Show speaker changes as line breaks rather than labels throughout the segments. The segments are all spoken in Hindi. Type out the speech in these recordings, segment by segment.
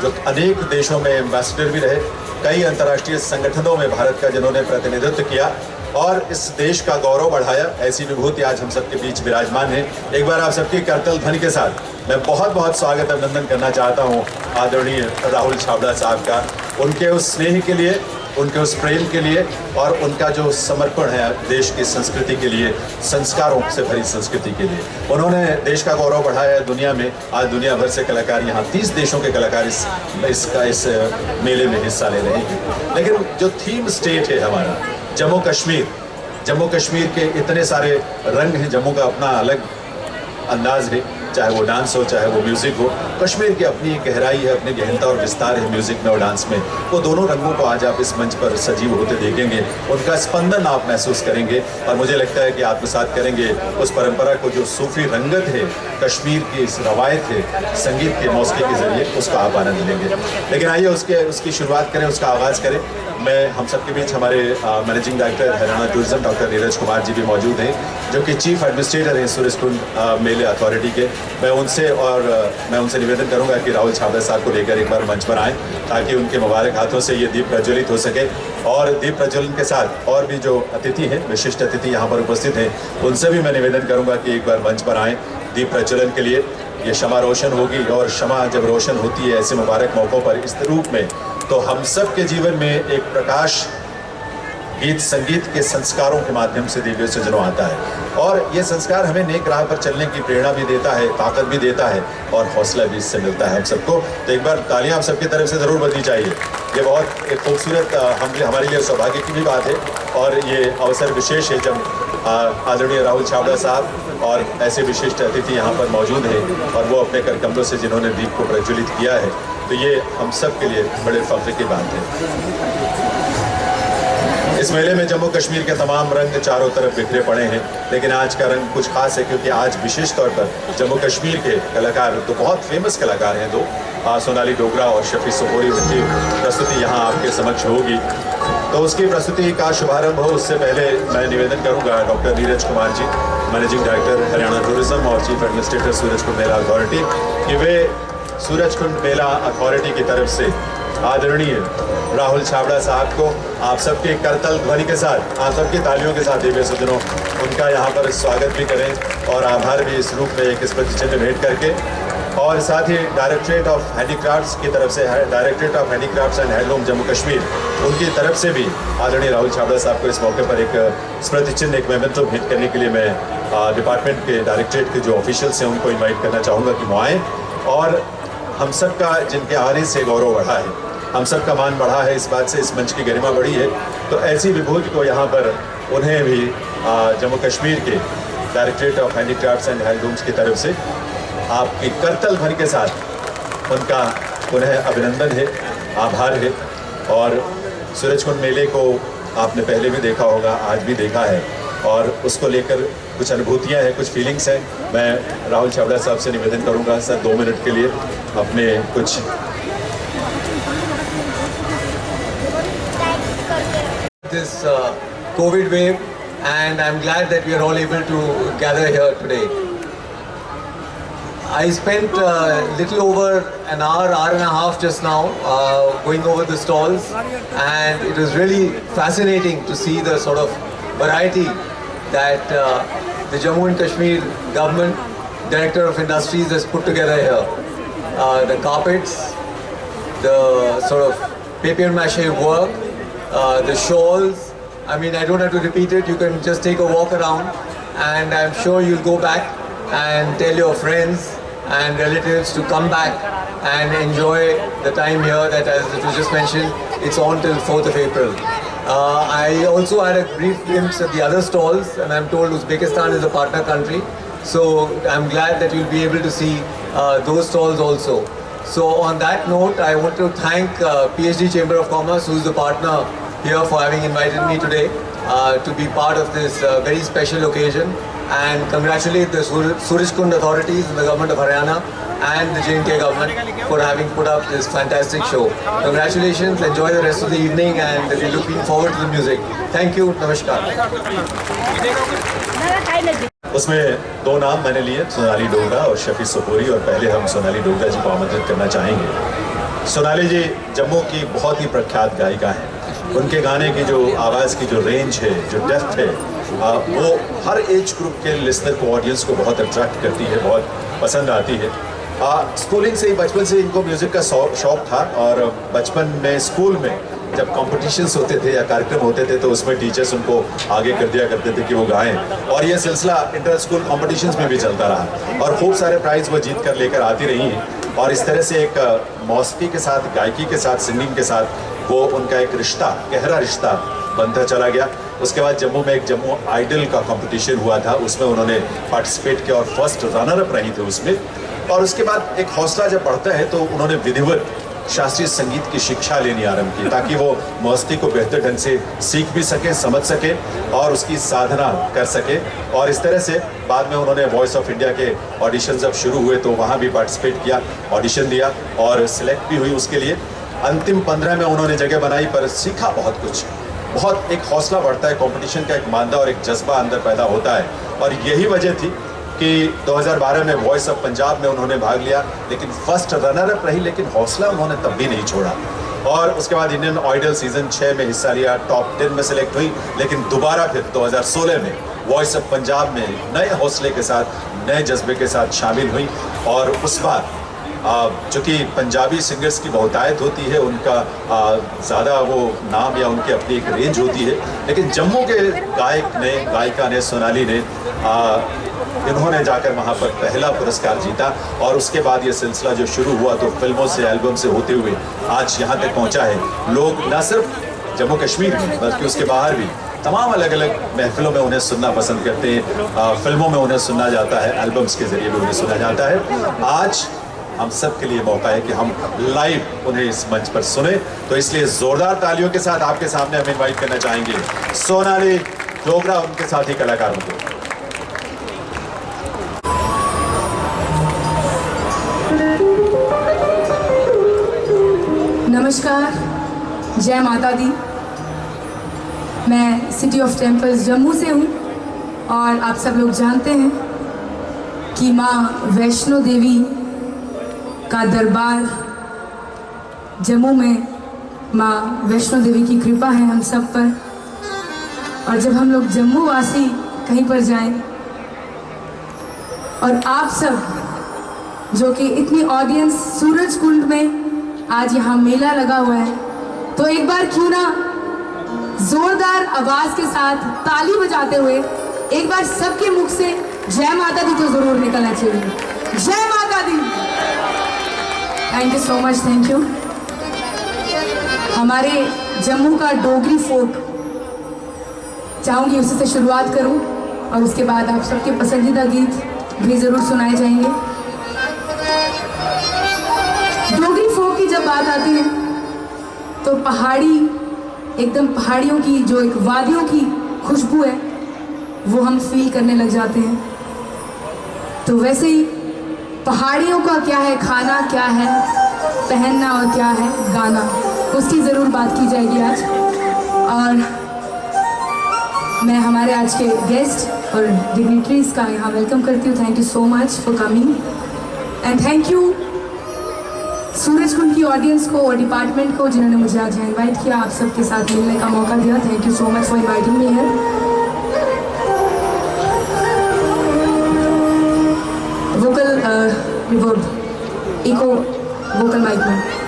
जो अनेक देशों में एम्बेसडर भी रहे, कई अंतर्राष्ट्रीय संगठनों में भारत का जिन्होंने प्रतिनिधित्व किया और इस देश का गौरव बढ़ाया, ऐसी विभूति आज हम सबके बीच विराजमान है। एक बार आप सबकी करतल ध्वनि के साथ मैं बहुत बहुत स्वागत अभिनंदन करना चाहता हूँ आदरणीय राहुल छाबड़ा साहब का, उनके उस स्नेह के लिए, उनके उस प्रेम के लिए और उनका जो समर्पण है देश की संस्कृति के लिए, संस्कारों से भरी संस्कृति के लिए। उन्होंने देश का गौरव बढ़ाया है दुनिया में। आज दुनिया भर से कलाकार, यहाँ 30 देशों के कलाकार इस मेले में हिस्सा ले रहे हैं। लेकिन जो थीम स्टेट है हमारा जम्मू कश्मीर, जम्मू कश्मीर के इतने सारे रंग हैं, जम्मू का अपना अलग अंदाज है, चाहे वो डांस हो चाहे वो म्यूज़िक हो। कश्मीर की अपनी गहराई है, अपनी गहनता और विस्तार है म्यूज़िक में और डांस में। वो दोनों रंगों को आज आप इस मंच पर सजीव होते देखेंगे, उनका स्पंदन आप महसूस करेंगे और मुझे लगता है कि आत्मसात करेंगे उस परंपरा को जो सूफी रंगत है, कश्मीर की इस रवायत है, संगीत के मौसीकी के जरिए उसका आप आनंद लेंगे। लेकिन आइए उसकी शुरुआत करें, उसका आगाज़ करें। मैं हम सबके बीच हमारे managing director Haryana tourism doctor Neeraj Kumar ji भी मौजूद हैं, जो कि चीफ एडमिनिस्ट्रेटर हैं सूरजकुंड मेले अथॉरिटी के। मैं उनसे निवेदन करूंगा कि राहुल छाबड़ा साहब को लेकर एक बार मंच पर आएँ, ताकि उनके मुबारक हाथों से ये दीप प्रज्वलित हो सके। और दीप प्रज्वलन के साथ और भी जो अतिथि हैं, विशिष्ट अतिथि यहाँ पर उपस्थित हैं, उनसे भी मैं निवेदन करूँगा कि एक बार मंच पर आएँ दीप प्रज्वलन के लिए। ये क्षमा रोशन होगी और क्षमा जब रोशन होती है ऐसे मुबारक मौक़ों पर इस रूप में, तो हम सब के जीवन में एक प्रकाश गीत संगीत के संस्कारों के माध्यम से दिव्य सजनों आता है। और ये संस्कार हमें नेक राह पर चलने की प्रेरणा भी देता है, ताकत भी देता है और हौसला भी इससे मिलता है हम सबको। तो एक बार तालियां आप सबकी तरफ से ज़रूर बजनी चाहिए। ये बहुत एक खूबसूरत हमारे लिए सौभाग्य की भी बात है और ये अवसर विशेष है जब आदरणीय राहुल छाबड़ा साहब और ऐसे विशिष्ट अतिथि यहाँ पर मौजूद हैं और वो अपने कर कमलों से जिन्होंने दीप को प्रज्वलित किया है, तो ये हम सब के लिए बड़े फख्र की बात है। इस मेले में जम्मू कश्मीर के तमाम रंग चारों तरफ बिखरे पड़े हैं, लेकिन आज का रंग कुछ खास है क्योंकि आज विशेष तौर पर जम्मू कश्मीर के कलाकार, तो बहुत फेमस कलाकार हैं दो, सोनाली डोगरा और शफी सोपोरी, उनकी प्रस्तुति यहाँ आपके समक्ष होगी। तो उसकी प्रस्तुति का शुभारंभ हो उससे पहले मैं निवेदन करूँगा डॉक्टर नीरज कुमार जी, मैनेजिंग डायरेक्टर हरियाणा टूरिज्म और चीफ एडमिनिस्ट्रेटर सूरजकुंड मेला अथॉरिटी, कि वे सूरजकुंड मेला अथॉरिटी की तरफ से आदरणीय राहुल छाबड़ा साहब को आप सबके करतल ध्वनि के साथ, आप सबकी तालियों के साथ दिव्य सजनों उनका यहाँ पर स्वागत भी करें और आभार भी इस रूप में एक स्मृति चिन्ह भेंट करके। और साथ ही डायरेक्टरेट ऑफ हैंडीक्राफ्ट्स की तरफ से, directorate of handicrafts and handloom Jammu Kashmir, उनकी तरफ से भी आदरणीय राहुल छाबड़ा साहब को इस मौके पर एक स्मृति चिन्ह, एक मेमेंटो भेंट करने के लिए मैं डिपार्टमेंट के डायरेक्टरेट के जो ऑफिशियल्स हैं उनको इन्वाइट करना चाहूँगा कि वो आएँ। और हम सब का जिनके आने से गौरव बढ़ा है, हम सब का मान बढ़ा है, इस बात से इस मंच की गरिमा बढ़ी है, तो ऐसी विभूति को यहाँ पर उन्हें भी जम्मू कश्मीर के directorate of handicrafts and handlooms की तरफ से आपकी करतल ध्वनि के साथ उनका पुनः अभिनंदन है, आभार है। और सूरजकुंड मेले को आपने पहले भी देखा होगा, आज भी देखा है, और उसको लेकर कुछ अनुभूतियाँ हैं, कुछ फीलिंग्स हैं। मैं राहुल छाबड़ा साहब से निवेदन करूँगा सर 2 मिनट के लिए अपने कुछ
this COVID wave, and I'm glad that we are all able to gather here today. I spent little over an hour and a half just now going over the stalls, and it was really fascinating to see the sort of variety that the Jammu and Kashmir government Director of Industries has put together here. The carpets, the sort of papier-mâché work, the shawls. I mean, I don't have to repeat it. You can just take a walk around, and I'm sure you'll go back and tell your friends and relatives to come back and enjoy the time here. That, as it was just mentioned, it's on till 4th of April. I also had a brief glimpse at the other stalls, and I'm told Uzbekistan is a partner country, so I'm glad that you'll be able to see those stalls also. So on that note, I want to thank PhD Chamber of Commerce, who is the partner here, for having invited me today to be part of this very special occasion, and congratulate the Surajkund authorities and the government of Haryana and the J&K government for having put up this fantastic show. Congratulations, enjoy the rest of the evening, and we're looking forward to the music. Thank you, namaskar.
उसमें 2 नाम मैंने लिए, सोनाली डोगरा और शफी सोपोरी, और पहले हम सोनाली डोगरा जी को आमंत्रित करना चाहेंगे। सोनाली जी जम्मू की बहुत ही प्रख्यात गायिका हैं। उनके गाने की जो आवाज़ की जो रेंज है, जो डेप्थ है, वो हर एज ग्रुप के लिसनर को, ऑडियंस को बहुत अट्रैक्ट करती है, बहुत पसंद आती है। स्कूलिंग से ही, बचपन से इनको म्यूज़िक का शौक था और बचपन में स्कूल में जब कॉम्पिटिशन्स होते थे या कार्यक्रम होते थे तो उसमें टीचर्स उनको आगे कर दिया करते थे कि वो गाएं, और ये सिलसिला इंटर स्कूल कॉम्पिटिशन्स में भी चलता रहा और खूब सारे प्राइज़ वो जीत कर लेकर आती रही हैं। और इस तरह से एक मौसीकी के साथ, गायकी के साथ, सिंगिंग के साथ वो उनका एक रिश्ता, गहरा रिश्ता बनता चला गया। उसके बाद जम्मू में एक जम्मू आइडल का कंपटीशन हुआ था, उसमें उन्होंने पार्टिसिपेट किया और फर्स्ट रनर अप रही थी उसमें। और उसके बाद एक हौसला जब बढ़ता है तो उन्होंने विधिवत शास्त्रीय संगीत की शिक्षा लेनी आरंभ की ताकि वो मौसीकी को बेहतर ढंग से सीख भी सके, समझ सके और उसकी साधना कर सके। और इस तरह से बाद में उन्होंने वॉइस ऑफ इंडिया के ऑडिशन जब शुरू हुए तो वहाँ भी पार्टिसिपेट किया, ऑडिशन दिया और सिलेक्ट भी हुई उसके लिए। अंतिम 15 में उन्होंने जगह बनाई पर सीखा बहुत कुछ, बहुत एक हौसला बढ़ता है, कंपटीशन का एक मांदा और एक जज्बा अंदर पैदा होता है। और यही वजह थी कि 2012 में वॉइस ऑफ पंजाब में उन्होंने भाग लिया, लेकिन फर्स्ट रनर अप रही, लेकिन हौसला उन्होंने तब भी नहीं छोड़ा। और उसके बाद इंडियन आइडल सीजन 6 में हिस्सा लिया, टॉप 10 में सेलेक्ट हुई, लेकिन दोबारा फिर 2016 में वॉइस ऑफ पंजाब में नए हौसले के साथ, नए जज्बे के साथ शामिल हुई। और उस बार चूँकि पंजाबी सिंगर्स की बहुतायत होती है, उनका ज़्यादा वो नाम या उनकी अपनी एक रेंज होती है, लेकिन जम्मू के गायक ने, गायिका ने, सोनाली ने, इन्होंने जाकर वहाँ पर पहला पुरस्कार जीता। और उसके बाद ये सिलसिला जो शुरू हुआ तो फिल्मों से, एल्बम से होते हुए आज यहाँ तक पहुँचा है। लोग न सिर्फ जम्मू कश्मीर में बल्कि उसके बाहर भी तमाम अलग अलग महफिलों में उन्हें सुनना पसंद करते हैं, फिल्मों में उन्हें सुना जाता है, एल्बम्स के जरिए भी उन्हें सुना जाता है। आज हम सब के लिए मौका है कि हम लाइव उन्हें इस मंच पर सुने, तो इसलिए जोरदार तालियों के साथ आपके सामने हम इनवाइट करना चाहेंगे सोनाली डोगरा, उनके साथी कलाकारों को।
नमस्कार, जय माता दी। मैं सिटी ऑफ टेम्पल्स जम्मू से हूँ और आप सब लोग जानते हैं कि माँ वैष्णो देवी का दरबार जम्मू में, माँ वैष्णो देवी की कृपा है हम सब पर। और जब हम लोग जम्मू वासी कहीं पर जाएं और आप सब जो कि इतनी ऑडियंस सूरज कुंड में आज यहाँ मेला लगा हुआ है, तो एक बार क्यों ना जोरदार आवाज के साथ ताली बजाते हुए एक बार सबके मुख से जय माता दी तो जरूर निकलना चाहिए। जय माता दी। Thank you so much, thank you. हमारे जम्मू का डोगरी फोक, चाहूंगी उसी से शुरुआत करूं और उसके बाद आप सबके पसंदीदा गीत भी जरूर सुनाए जाएंगे। डोगरी फोक की जब बात आती है तो पहाड़ी, एकदम पहाड़ियों की जो एक वादियों की खुशबू है वो हम फील करने लग जाते हैं। तो वैसे ही पहाड़ियों का क्या है खाना, क्या है पहनना और क्या है गाना, उसकी ज़रूर बात की जाएगी आज। और मैं हमारे आज के गेस्ट और डिग्निटरीज का यहाँ वेलकम करती हूँ। Thank you so much for coming and thank you Suraj Kund की ऑडियंस को और डिपार्टमेंट को जिन्होंने मुझे आज यहाँ इन्वाइट किया, आप सबके साथ मिलने का मौका दिया। Thank you so much for inviting me here. Vocal reverb, echo vocal mic में।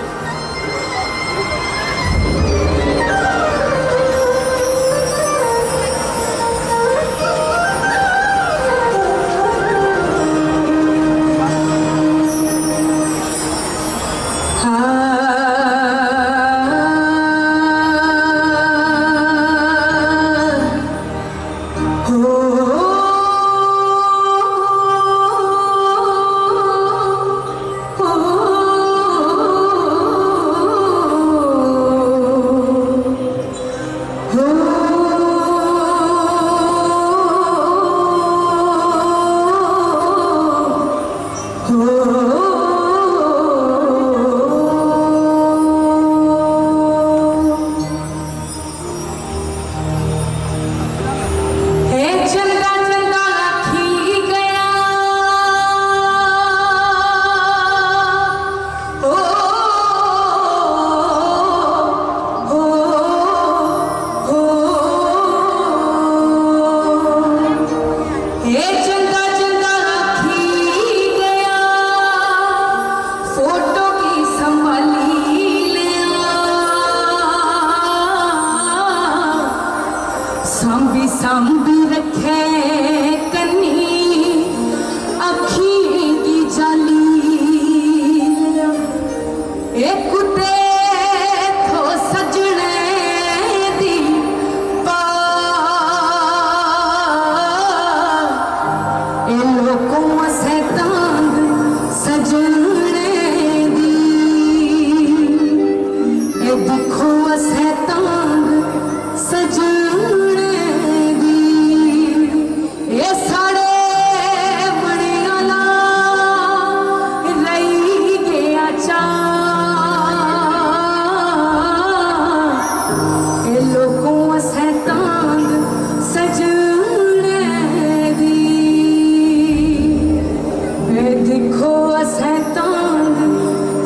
लिखो असें तांग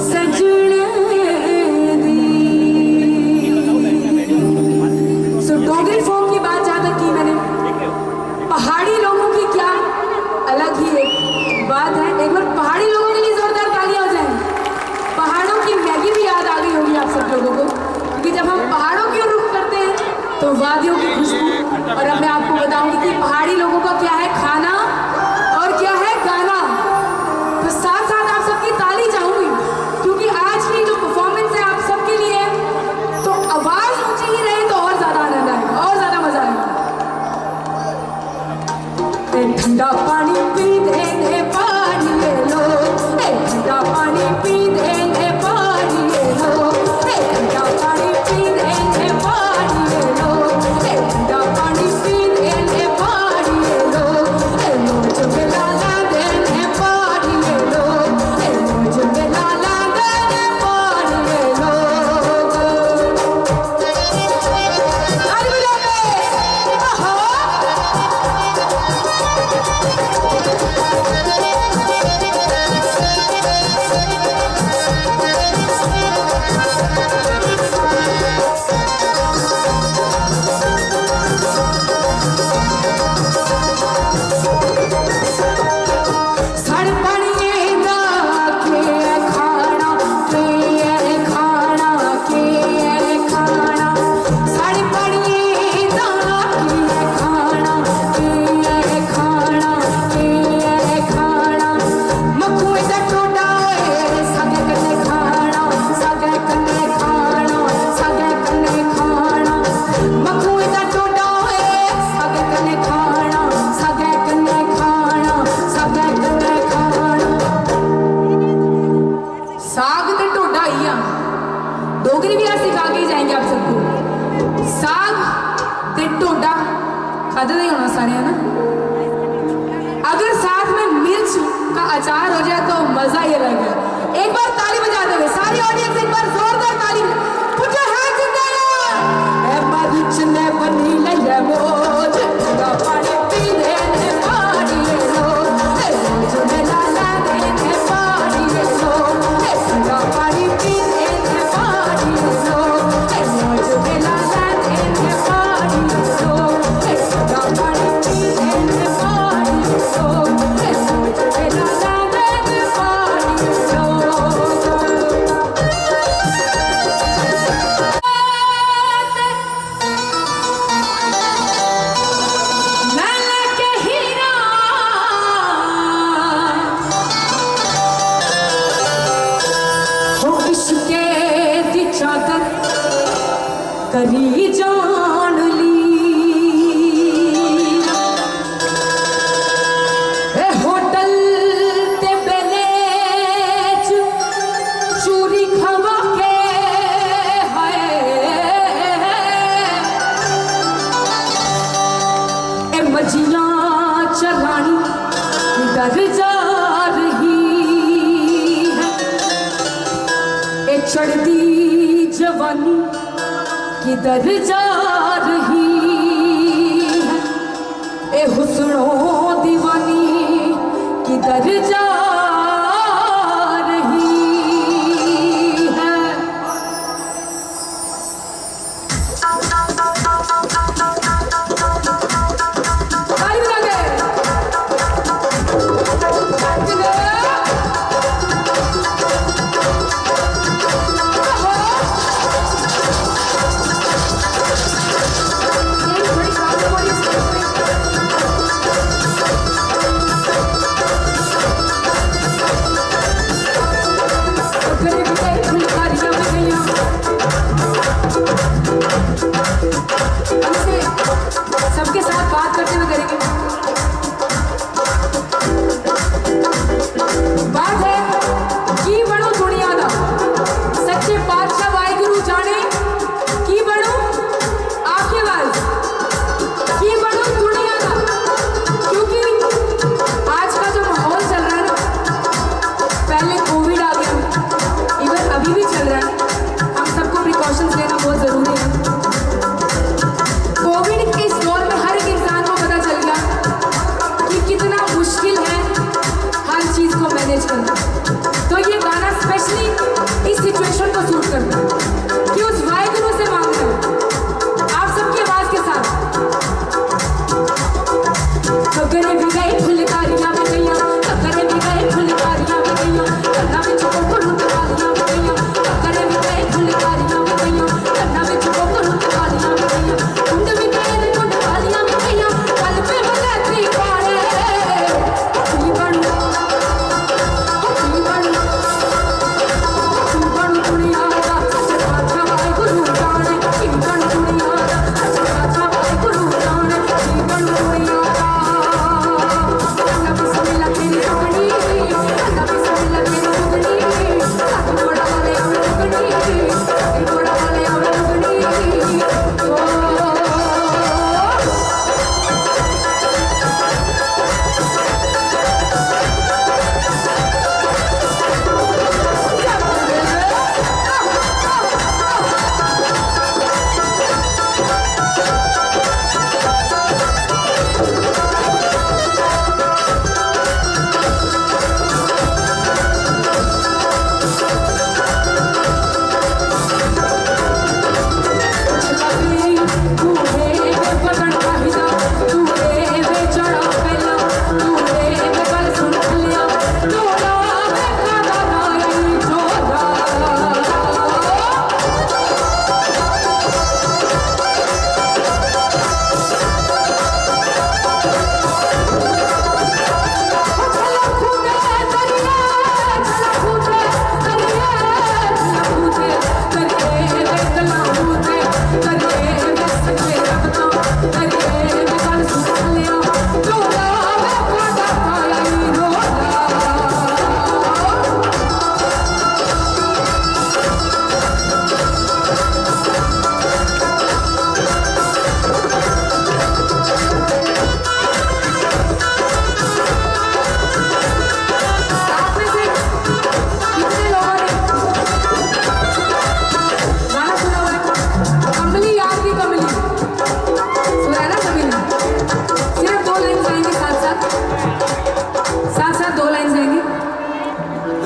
सजने दी। सो डोगरी फोक की बात जहाँ तक की मैंने, पहाड़ी लोगों की क्या अलग ही एक बात है। एक बार पहाड़ी लोगों के लिए जोरदार तालियां हो जाएं। पहाड़ों की मैगी भी याद आ गई होगी आप सब लोगों को, क्योंकि जब हम पहाड़ों की ओर रुख करते हैं तो वादियों की खुशबू, और अब मैं आपको बताऊंगी कि पहाड़ी लोगों का क्या है खाना और क्या है गाना। तो साथ साथ आप सबकी ताली चाहूंगी, क्योंकि आज की जो परफॉर्मेंस है आप सबके लिए, तो आवाज ऊंची ही रहे तो और ज्यादा आनंद आएगा, और ज्यादा मजा आएगा। ठंडा पानी पी देने पानी ले लो, ठंडा पानी पी देने पानी ले लो, ठंडा पानी पी देने पानी ले लो, ठंडा पानी पी देने पानी ले लो, मुझे मिला देने पानी ले लो, मुझे मिला देने पानी ले लो। ताली बजा के आहा। डोगरी भी आज सिखा के ही जाएंगे आप सबको। साग ते ढोडा खाते नहीं होना सारे, है ना? अगर साथ में मिर्च का अचार हो जाए तो मजा ही अलग है। एक बार ताली बजाते हुए सारी ऑडियंस एक बार जोरदार ताली। Put your hands in the air। ए मरीच ने बनी ले मोज, ठंडा पानी पी लेने पानी ले लो, मुझे मिला देने पानी ले लो, ठंडा पानी पी लेने पानी ले लो, मुझे मिला देने पानी ले लो, ठंडा पानी पी लेने पानी ले लो, मुझे मिला देने पानी ले लो। करी जान ली ए होटल ते बेले चूरी खवा के है, ए मजियां चलानी डर जा रही है, ए चढ़ती जवानी किधर जा रही है, ए हुस्नो दीवानी किधर जा रही है। ताली बजा के।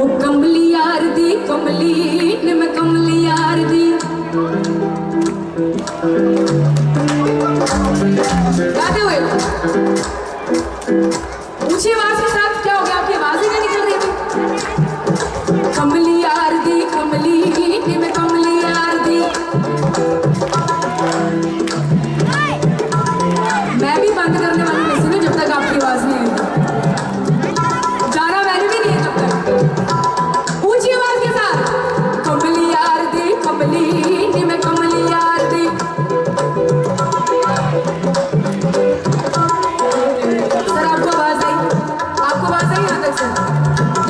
वो कमली यार दी कमली ने मैं कमली यार दी गाते हुए ऊंची आवाज के साथ क्या हो गया आपकी आवाज ही नहीं निकल रही थी कमली यार दी कमली ने मैं कमली यार दी मैं भी बंद करने वाली नहीं हूँ जब तक आपकी आवाज नहीं आएगी गाना मैंने भी नहीं है जब तक ऊंची आवाज के साथ कमली यार दी कमली ने मैं कमली यार दी सर आपको आवाज आई यहाँ तक सर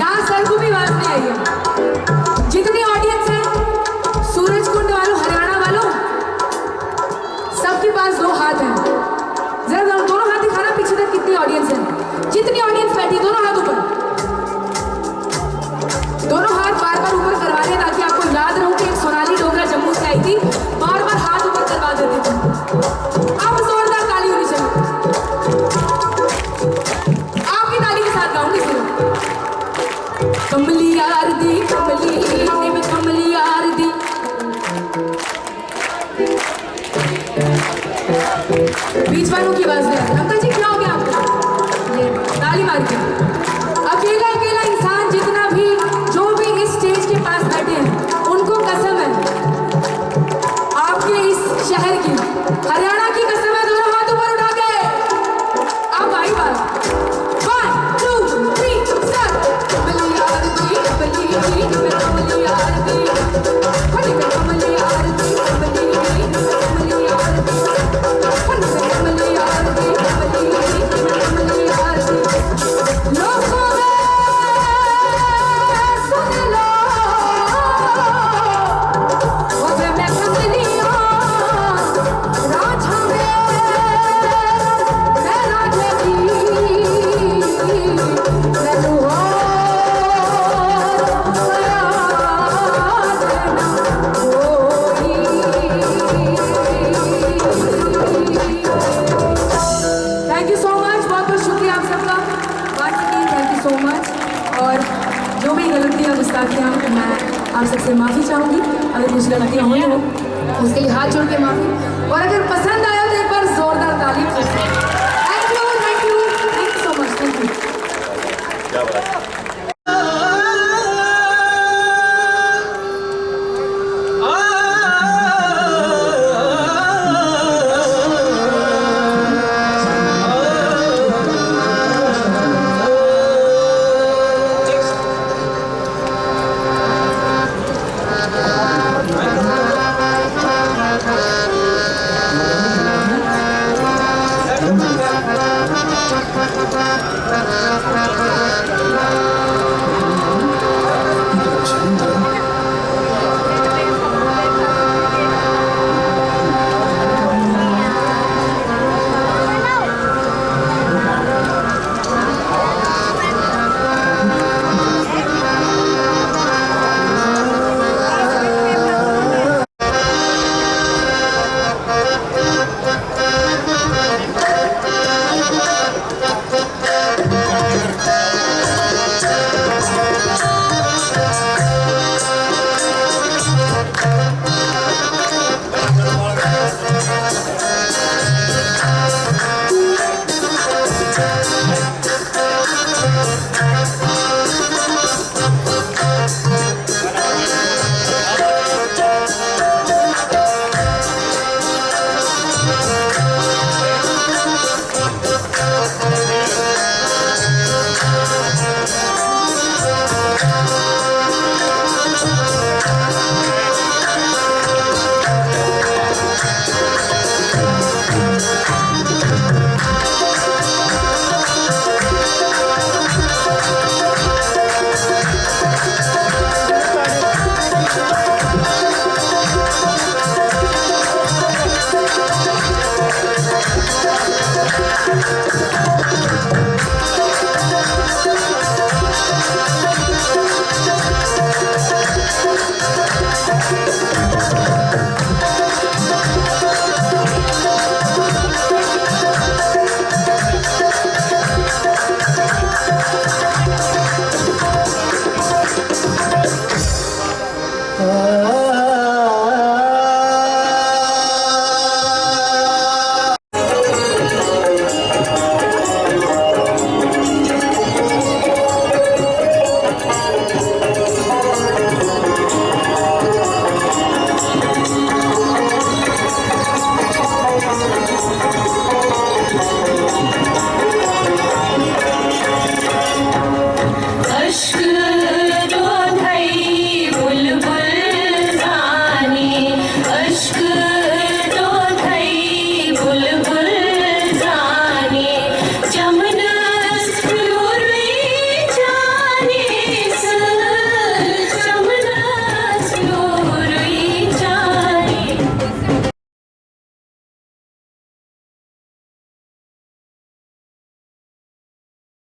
यहाँ सर को भी आवाज नहीं आई है जितनी ऑडियंस है सूरज कुंड वालों हरियाणा वालों सबके पास 2 हाथ हैं जरा दोनों हाथ दिखाना पीछे तक कितनी ऑडियंस है जितनी ऑडियंस बैठी दोनों हाथ ऊपर दोनों हाथ बार बार ऊपर करवा रहे हैं ताकि आपको याद रहो कि एक सोनाली डोगरा जम्मू से आई थी बार बार हाथ ऊपर करवा देती थी अब जोरदार ताली होनी चाहिए आपकी ताली के साथ गाऊंगी सिर्फ कमली यार दी कमली ने मैं कमली यार दी बीच वालों की आवाज नहीं अंकल जी क्या हो गया आपको ये ताली मार के अकेला अकेला इंसान जितना भी जो भी इस स्टेज के पास बैठे हैं उनको कसम है आपके इस शहर की हरियाणा की कसम है दोनों हाथ ऊपर उठा के अब आई बात 1 2 3 स्टार्ट कमली यार दी कमली मैं कमली यार दी कमली यार दी कमली यार दी कमली यार दी कमली यार दी लोगों में सुन लो वो मैं कमली राजा में मैं राजा की मैनू थैंक यू सो मच बहुत बहुत शुक्रिया आप सबका बात की थैंक यू सो मच और जो भी गलतियाँ गुस्ताखियाँ मैं आप सबसे माफ़ी चाहूँगी अगर कुछ गलतियाँ हुई हो उसके लिए हाथ जोड़ के माफ़ी और अगर पसंद आया तो एक बार जोरदार ताली thank you so much thank you
क्या बात है।
आ